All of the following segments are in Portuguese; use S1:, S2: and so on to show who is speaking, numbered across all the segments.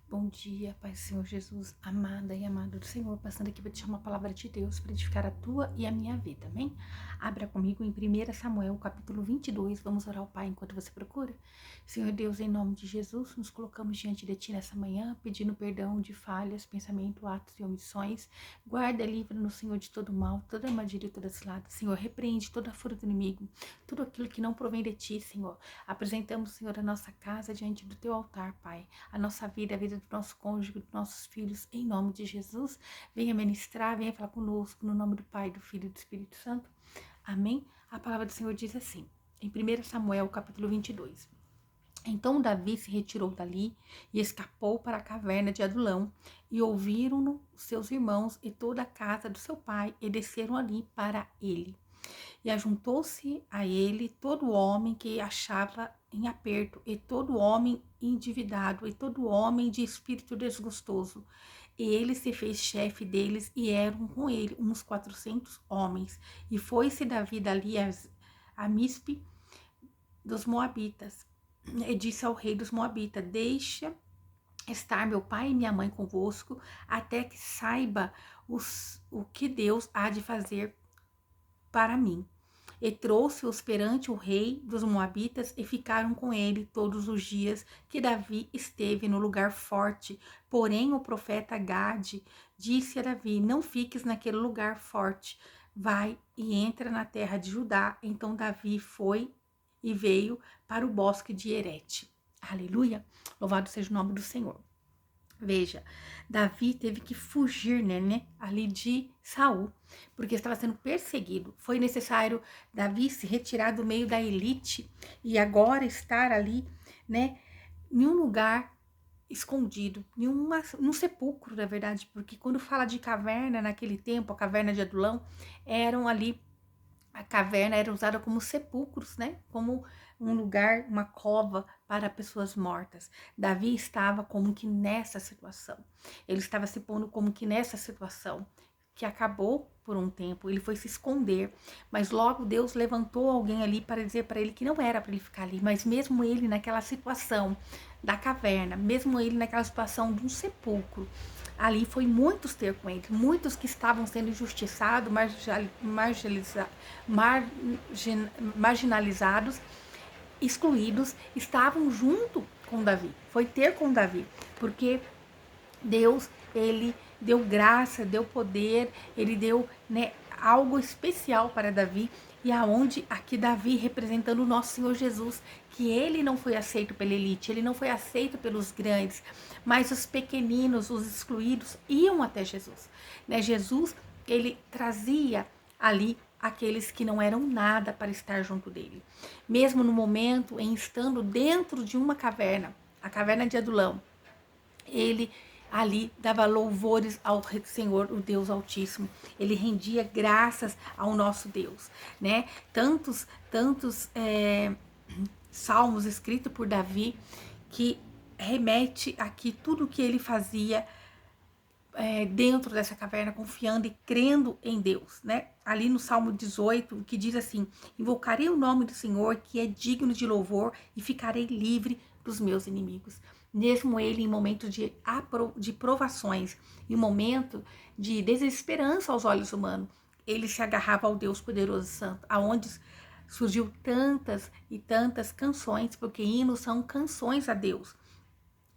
S1: Bom dia, Pai Senhor Jesus, amada e amado do Senhor, passando aqui para te chamar a palavra de Deus para edificar a tua e a minha vida, amém? Abra comigo em 1 Samuel, capítulo 22, vamos orar ao Pai enquanto você procura. Senhor Deus, em nome de Jesus, nos colocamos diante de Ti nessa manhã, pedindo perdão de falhas, pensamento, atos e omissões. Guarda, livra-nos, Senhor, de todo mal, toda armadilha e toda cilada. Senhor, repreende toda a fúria do inimigo, tudo aquilo que não provém de Ti, Senhor. Apresentamos, Senhor, a nossa casa diante do Teu altar, Pai, a nossa vida, a vida do nosso cônjuge, dos nossos filhos, em nome de Jesus. Venha ministrar, venha falar conosco, no nome do Pai, do Filho e do Espírito Santo. Amém? A palavra do Senhor diz assim, em 1 Samuel, capítulo 22. Então Davi se retirou dali e escapou para a caverna de Adulão, e ouviram-no seus irmãos e toda a casa do seu pai, e desceram ali para ele. E ajuntou-se a ele todo homem que achava em aperto, e todo homem endividado, e todo homem de espírito desgostoso. E ele se fez chefe deles, e eram com ele uns 400 homens. E foi-se Davi dali a Mispe dos Moabitas, e disse ao rei dos Moabitas: deixa estar meu pai e minha mãe convosco, até que saiba o que Deus há de fazer para mim. E trouxe-os perante o rei dos Moabitas, e ficaram com ele todos os dias que Davi esteve no lugar forte. Porém o profeta Gade disse a Davi: não fiques naquele lugar forte, vai e entra na terra de Judá. Então Davi foi e veio para o bosque de Herete. Aleluia! Louvado seja o nome do Senhor. Veja, Davi teve que fugir, ali de Saul, porque estava sendo perseguido. Foi necessário Davi se retirar do meio da elite e agora estar ali, em um lugar escondido, num sepulcro, na verdade, porque quando fala de caverna naquele tempo, a caverna de Adulão, eram ali, a caverna era usada como sepulcros, como um lugar, uma cova para pessoas mortas. Davi estava como que nessa situação. Ele estava se pondo como que nessa situação, que acabou por um tempo. Ele foi se esconder, mas logo Deus levantou alguém ali para dizer para ele que não era para ele ficar ali. Mas mesmo ele naquela situação da caverna, mesmo ele naquela situação de um sepulcro, ali foi muitos ter com ele, muitos que estavam sendo injustiçados, marginalizados, excluídos, estavam junto com Davi, foi ter com Davi, porque Deus, ele deu graça, deu poder, ele deu, algo especial para Davi, e aonde aqui Davi representando o nosso Senhor Jesus, que ele não foi aceito pela elite, ele não foi aceito pelos grandes, mas os pequeninos, os excluídos iam até Jesus, Jesus, ele trazia ali aqueles que não eram nada para estar junto dele, mesmo no momento em estando dentro de uma caverna, a caverna de Adulão, ele ali dava louvores ao Senhor, o Deus Altíssimo. Ele rendia graças ao nosso Deus, Tantos salmos escritos por Davi que remete aqui tudo que ele fazia dentro dessa caverna, confiando e crendo em Deus, Ali no Salmo 18, que diz assim: invocarei o nome do Senhor, que é digno de louvor, e ficarei livre dos meus inimigos. Mesmo ele em momentos de provações, em momento de desesperança aos olhos humanos, ele se agarrava ao Deus poderoso e santo, aonde surgiu tantas e tantas canções, porque hinos são canções a Deus.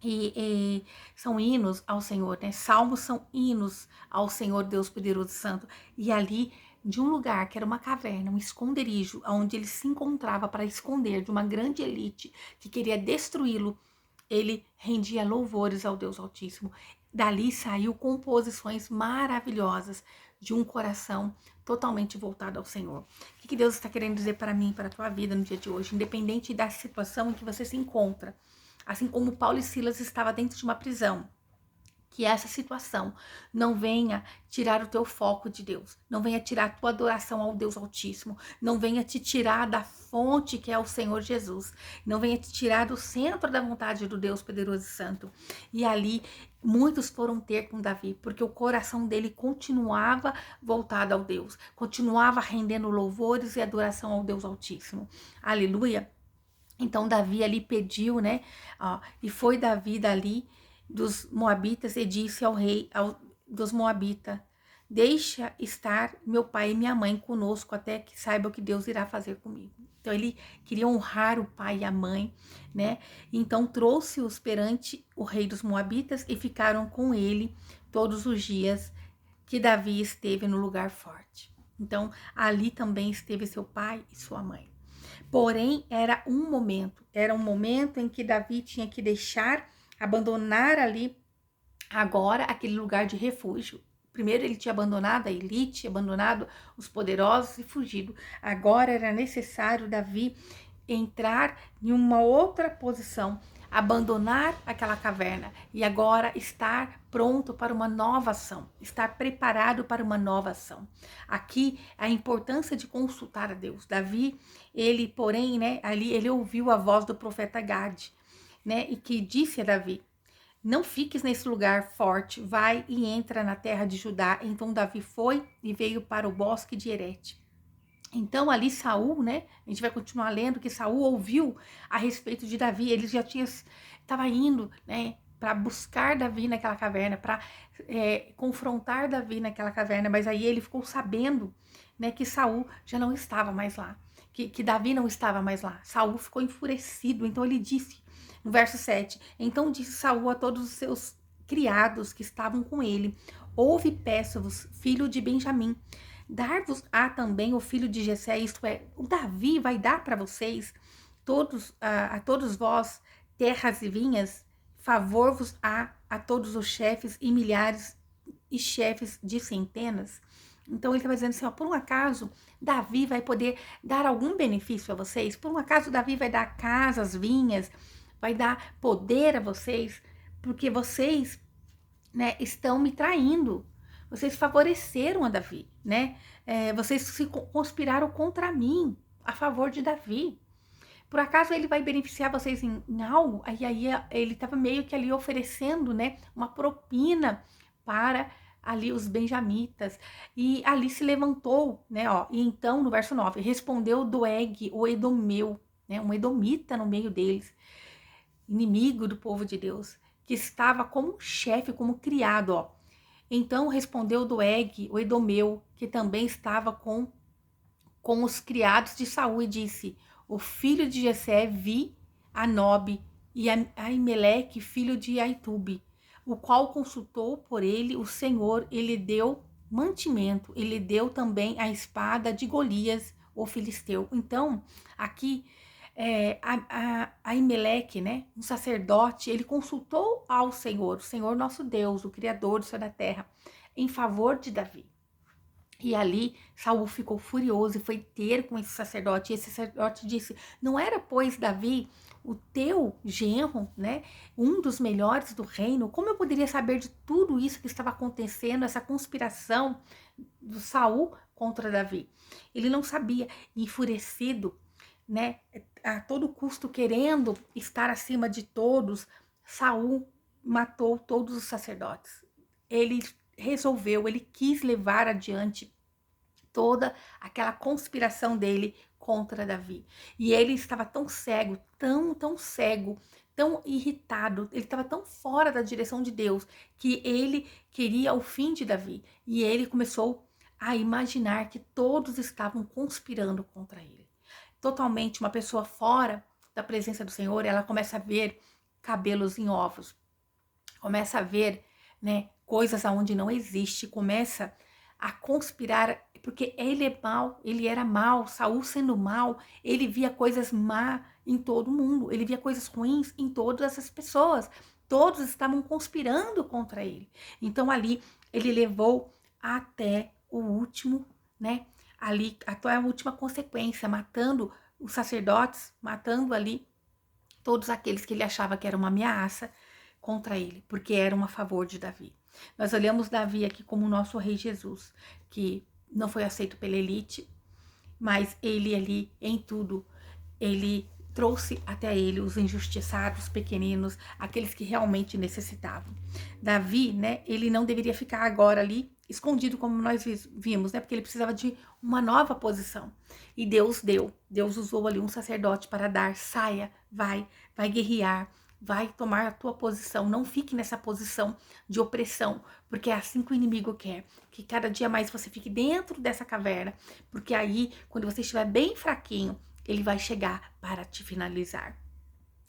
S1: E são hinos ao Senhor, Salmos são hinos ao Senhor Deus poderoso e santo. E ali, de um lugar que era uma caverna, um esconderijo, onde ele se encontrava para esconder de uma grande elite que queria destruí-lo, ele rendia louvores ao Deus Altíssimo. Dali saiu composições maravilhosas de um coração totalmente voltado ao Senhor. O que Deus está querendo dizer para mim, para a tua vida no dia de hoje, independente da situação em que você se encontra? Assim como Paulo e Silas estavam dentro de uma prisão, que essa situação não venha tirar o teu foco de Deus, não venha tirar a tua adoração ao Deus Altíssimo, não venha te tirar da fonte que é o Senhor Jesus, não venha te tirar do centro da vontade do Deus poderoso e santo. E ali muitos foram ter com Davi, porque o coração dele continuava voltado ao Deus, continuava rendendo louvores e adoração ao Deus Altíssimo. Aleluia! Então Davi ali pediu, e foi Davi dali, dos Moabitas e disse ao rei dos Moabitas: deixa estar meu pai e minha mãe conosco até que saiba o que Deus irá fazer comigo. Então ele queria honrar o pai e a mãe, né? Então trouxe-os perante o rei dos Moabitas e ficaram com ele todos os dias que Davi esteve no lugar forte. Então ali também esteve seu pai e sua mãe. Porém era um momento em que Davi tinha que abandonar ali agora aquele lugar de refúgio. Primeiro ele tinha abandonado a elite, abandonado os poderosos e fugido. Agora era necessário Davi entrar em uma outra posição, abandonar aquela caverna e agora estar pronto para uma nova ação, estar preparado para uma nova ação. Aqui a importância de consultar a Deus. Davi, ele, porém, né, ali ele ouviu a voz do profeta Gade, né, e que disse a Davi: não fiques nesse lugar forte, vai e entra na terra de Judá. Então Davi foi e veio para o bosque de Herete. Então ali Saul, né? A gente vai continuar lendo que Saul ouviu a respeito de Davi. Ele já estava indo, né? Para buscar Davi naquela caverna, para confrontar Davi naquela caverna. Mas aí ele ficou sabendo, né? Que Saul já não estava mais lá, que Davi não estava mais lá. Saul ficou enfurecido. Então ele disse, no verso 7, então disse Saul a todos os seus criados que estavam com ele: ouve, peço-vos, filho de Benjamim, dar-vos-á também o filho de Jessé, isto é, o Davi vai dar para vocês, a todos vós, terras e vinhas, favor-vos-á a todos os chefes e milhares e chefes de centenas. Então ele está dizendo assim, ó, por um acaso Davi vai poder dar algum benefício a vocês? Por um acaso Davi vai dar casas, vinhas, vai dar poder a vocês? Porque vocês, né, estão me traindo. Vocês favoreceram a Davi, né? Vocês se conspiraram contra mim, a favor de Davi. Por acaso ele vai beneficiar vocês em algo? Aí ele estava meio que ali oferecendo, né, uma propina para ali os benjamitas. E ali se levantou, né, ó. E então, no verso 9, respondeu Doeg, o edomeu, né, um edomita no meio deles, inimigo do povo de Deus, que estava como chefe, como criado, ó. Então respondeu Doeg, o edomeu, que também estava com os criados de Saul, e disse: o filho de Jessé vi a Nobe e a Aimeleque, filho de Aitube, o qual consultou por ele o Senhor, ele deu mantimento, ele deu também a espada de Golias, o filisteu. Então, aqui Aimeleque, né, um sacerdote, ele consultou ao Senhor, o Senhor nosso Deus, o Criador do céu e da terra, em favor de Davi. E ali Saul ficou furioso e foi ter com esse sacerdote. E esse sacerdote disse: não era, pois, Davi, o teu genro, né, um dos melhores do reino? Como eu poderia saber de tudo isso que estava acontecendo, essa conspiração do Saul contra Davi? Ele não sabia. Enfurecido, né, a todo custo querendo estar acima de todos, Saul matou todos os sacerdotes. Ele resolveu, ele quis levar adiante toda aquela conspiração dele contra Davi. E ele estava tão cego, tão cego, tão irritado, ele estava tão fora da direção de Deus, que ele queria o fim de Davi. E ele começou a imaginar que todos estavam conspirando contra ele. Totalmente uma pessoa fora da presença do Senhor, ela começa a ver cabelos em ovos, começa a ver, né, coisas aonde não existe, começa a conspirar, porque ele é mau, ele era mau, Saul sendo mau, ele via coisas má em todo mundo, ele via coisas ruins em todas as pessoas, todos estavam conspirando contra ele. Então ali ele levou até o último, né, ali até a última consequência, matando os sacerdotes, matando ali todos aqueles que ele achava que era uma ameaça contra ele, porque eram a favor de Davi. Nós olhamos Davi aqui como o nosso rei Jesus, que não foi aceito pela elite, mas ele ali em tudo, ele trouxe até ele os injustiçados, pequeninos, aqueles que realmente necessitavam. Davi, né, ele não deveria ficar agora ali escondido como nós vimos, né, porque ele precisava de uma nova posição. E Deus deu, Deus usou ali um sacerdote para dar: saia, vai guerrear, vai tomar a tua posição. Não fique nessa posição de opressão, porque é assim que o inimigo quer, que cada dia mais você fique dentro dessa caverna, porque aí, quando você estiver bem fraquinho, ele vai chegar para te finalizar.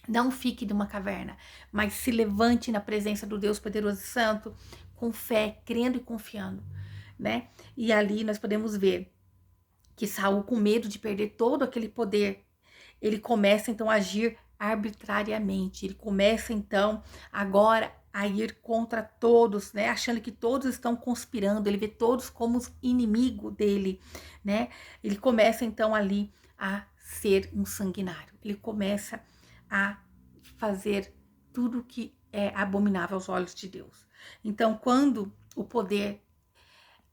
S1: Não fique numa caverna, mas se levante na presença do Deus poderoso e santo, com fé, crendo e confiando, né? E ali nós podemos ver que Saul, com medo de perder todo aquele poder, ele começa então a agir arbitrariamente. Ele começa então agora a ir contra todos, né? Achando que todos estão conspirando. Ele vê todos como inimigo dele, né? Ele começa então ali a ser um sanguinário. Ele começa a fazer tudo que é abominável aos olhos de Deus. Então, quando o poder,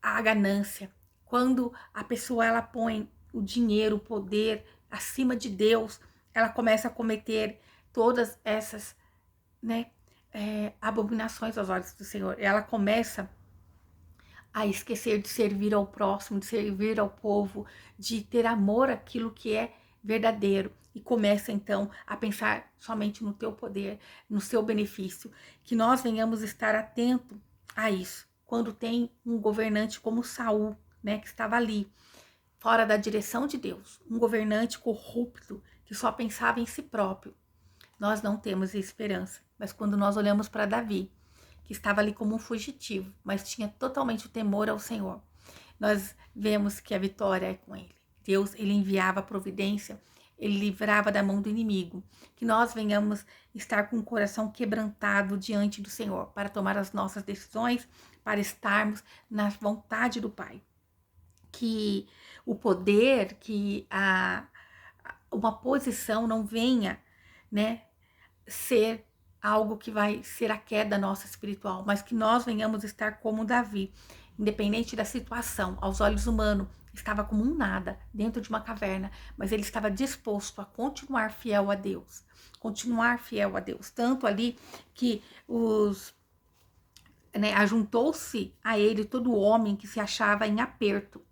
S1: a ganância, quando a pessoa ela põe o dinheiro, o poder acima de Deus, ela começa a cometer todas essas, né, abominações aos olhos do Senhor. Ela começa a esquecer de servir ao próximo, de servir ao povo, de ter amor àquilo que é verdadeiro. E começa então a pensar somente no teu poder, no seu benefício. Que nós venhamos estar atento a isso. Quando tem um governante como Saul, né, que estava ali, fora da direção de Deus, um governante corrupto que só pensava em si próprio, nós não temos esperança. Mas quando nós olhamos para Davi, que estava ali como um fugitivo, mas tinha totalmente o temor ao Senhor, nós vemos que a vitória é com ele. Deus, ele enviava a providência, ele livrava da mão do inimigo. Que nós venhamos estar com o coração quebrantado diante do Senhor, para tomar as nossas decisões, para estarmos na vontade do Pai. Que o poder, que uma posição não venha, né, ser algo que vai ser a queda nossa espiritual, mas que nós venhamos estar como Davi, independente da situação, aos olhos humanos, estava como um nada, dentro de uma caverna, mas ele estava disposto a continuar fiel a Deus, tanto ali que ajuntou-se a ele todo homem que se achava em aperto,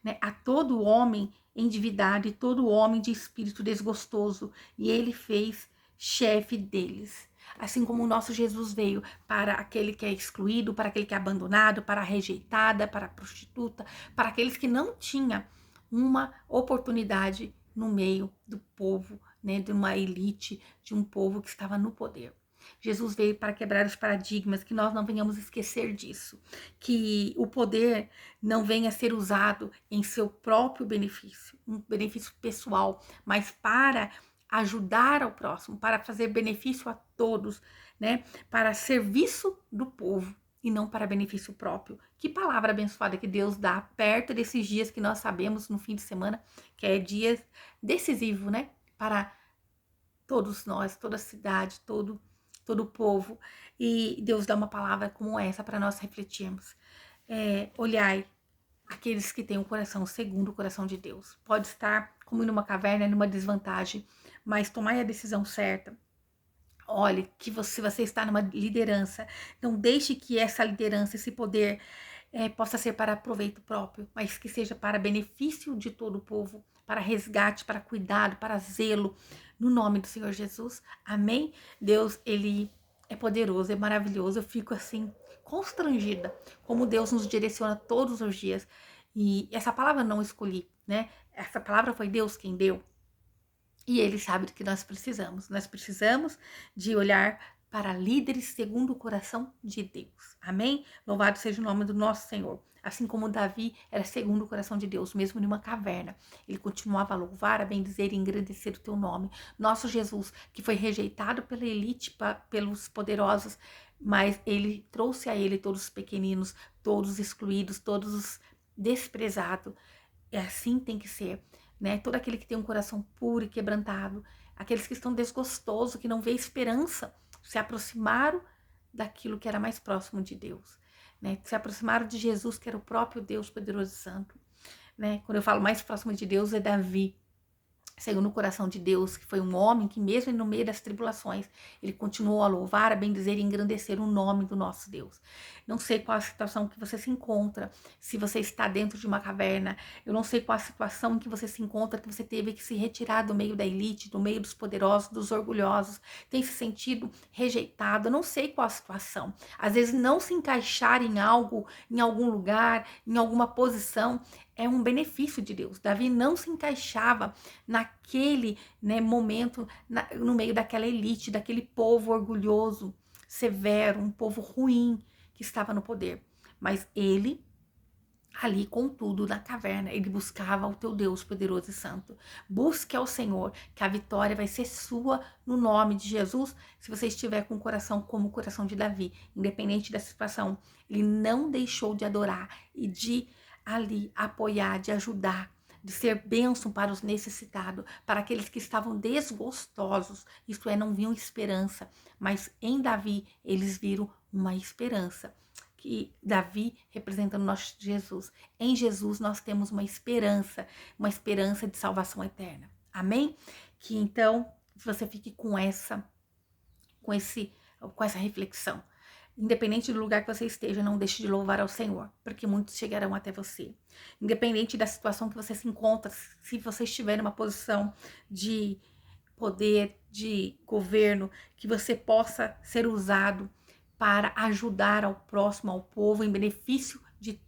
S1: né, a todo homem endividado e todo homem de espírito desgostoso, e ele fez chefe deles. Assim como o nosso Jesus veio para aquele que é excluído, para aquele que é abandonado, para a rejeitada, para a prostituta, para aqueles que não tinham uma oportunidade no meio do povo, né, de uma elite, de um povo que estava no poder. Jesus veio para quebrar os paradigmas, que nós não venhamos esquecer disso, que o poder não venha a ser usado em seu próprio benefício, um benefício pessoal, mas para ajudar ao próximo, para fazer benefício a todos, né? Para serviço do povo e não para benefício próprio. Que palavra abençoada que Deus dá perto desses dias que nós sabemos no fim de semana, que é dias decisivo, né? Para todos nós, toda a cidade, todo o povo. E Deus dá uma palavra como essa para nós refletirmos. Olhai aqueles que têm um coração segundo o coração de Deus. Pode estar como numa caverna, numa desvantagem, mas tomai a decisão certa. Olhe que você está numa liderança. Não deixe que essa liderança, esse poder possa ser para proveito próprio, mas que seja para benefício de todo o povo, para resgate, para cuidado, para zelo, no nome do Senhor Jesus. Amém? Deus, ele é poderoso, é maravilhoso. Eu fico assim, constrangida, como Deus nos direciona todos os dias. E essa palavra não escolhi, né? Essa palavra foi Deus quem deu. E ele sabe do que nós precisamos. Nós precisamos de olhar para líderes segundo o coração de Deus. Amém? Louvado seja o nome do nosso Senhor. Assim como Davi era segundo o coração de Deus, mesmo numa caverna, ele continuava a louvar, a bendizer e engrandecer o teu nome. Nosso Jesus, que foi rejeitado pela elite, pelos poderosos, mas ele trouxe a ele todos os pequeninos, todos os excluídos, todos os desprezados. E assim tem que ser, né? Todo aquele que tem um coração puro e quebrantado, aqueles que estão desgostosos, que não vê esperança, se aproximaram daquilo que era mais próximo de Deus, né? Se aproximaram de Jesus, que era o próprio Deus poderoso e santo, né? Quando eu falo mais próximo de Deus, é Davi. segundo o coração de Deus, que foi um homem que mesmo no meio das tribulações, ele continuou a louvar, a bendizer e engrandecer o nome do nosso Deus. Não sei qual a situação que você se encontra, se você está dentro de uma caverna, eu não sei qual a situação em que você se encontra, que você teve que se retirar do meio da elite, do meio dos poderosos, dos orgulhosos, tem se sentido rejeitado, eu não sei qual a situação. Às vezes não se encaixar em algo, em algum lugar, em alguma posição, é um benefício de Deus. Davi não se encaixava naquele, né, momento, no meio daquela elite, daquele povo orgulhoso, severo, um povo ruim que estava no poder. Mas ele, ali, contudo, na caverna, ele buscava o teu Deus poderoso e santo. Busque ao Senhor, que a vitória vai ser sua no nome de Jesus, se você estiver com o coração como o coração de Davi, independente da situação. Ele não deixou de adorar e de ali apoiar, de ajudar, de ser bênção para os necessitados, para aqueles que estavam desgostosos, isto é, não viam esperança, mas em Davi eles viram uma esperança. Que Davi representando nosso Jesus. Em Jesus nós temos uma esperança de salvação eterna. Amém? Que então você fique com essa reflexão. Independente do lugar que você esteja, não deixe de louvar ao Senhor, porque muitos chegarão até você. Independente da situação que você se encontra, se você estiver numa posição de poder, de governo, que você possa ser usado para ajudar ao próximo, ao povo, em benefício de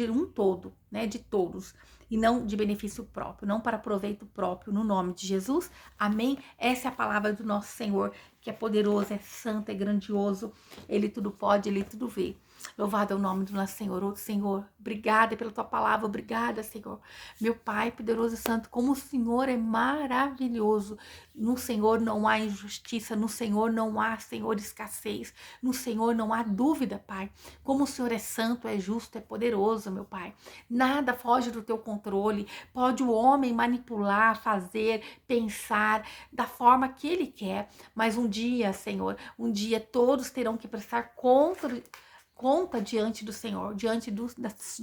S1: um todo, né, de todos, e não de benefício próprio, não para proveito próprio, no nome de Jesus, amém? Essa é a palavra do nosso Senhor, que é poderoso, é santo, é grandioso, ele tudo pode, ele tudo vê. Louvado é o nome do nosso Senhor. Oh, Senhor, obrigada pela tua palavra, obrigada, Senhor. Meu Pai poderoso e santo, como o Senhor é maravilhoso. No Senhor não há injustiça, no Senhor não há, Senhor, escassez, no Senhor não há dúvida, Pai. Como o Senhor é santo, é justo, é poderoso, meu Pai. Nada foge do teu controle. Pode o homem manipular, fazer, pensar da forma que ele quer, mas um dia, Senhor, um dia todos terão que prestar conta diante do Senhor, diante do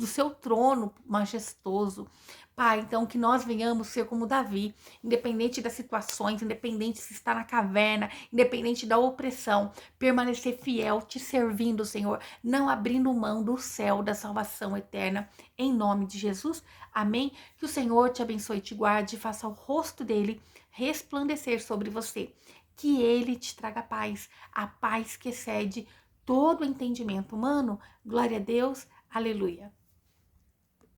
S1: seu trono majestoso. Pai, então que nós venhamos ser como Davi, independente das situações, independente se está na caverna, independente da opressão, permanecer fiel, te servindo, Senhor, não abrindo mão do céu, da salvação eterna, em nome de Jesus. Amém? Que o Senhor te abençoe, te guarde e faça o rosto dele resplandecer sobre você. Que ele te traga paz, a paz que excede todo o entendimento humano. Glória a Deus, aleluia.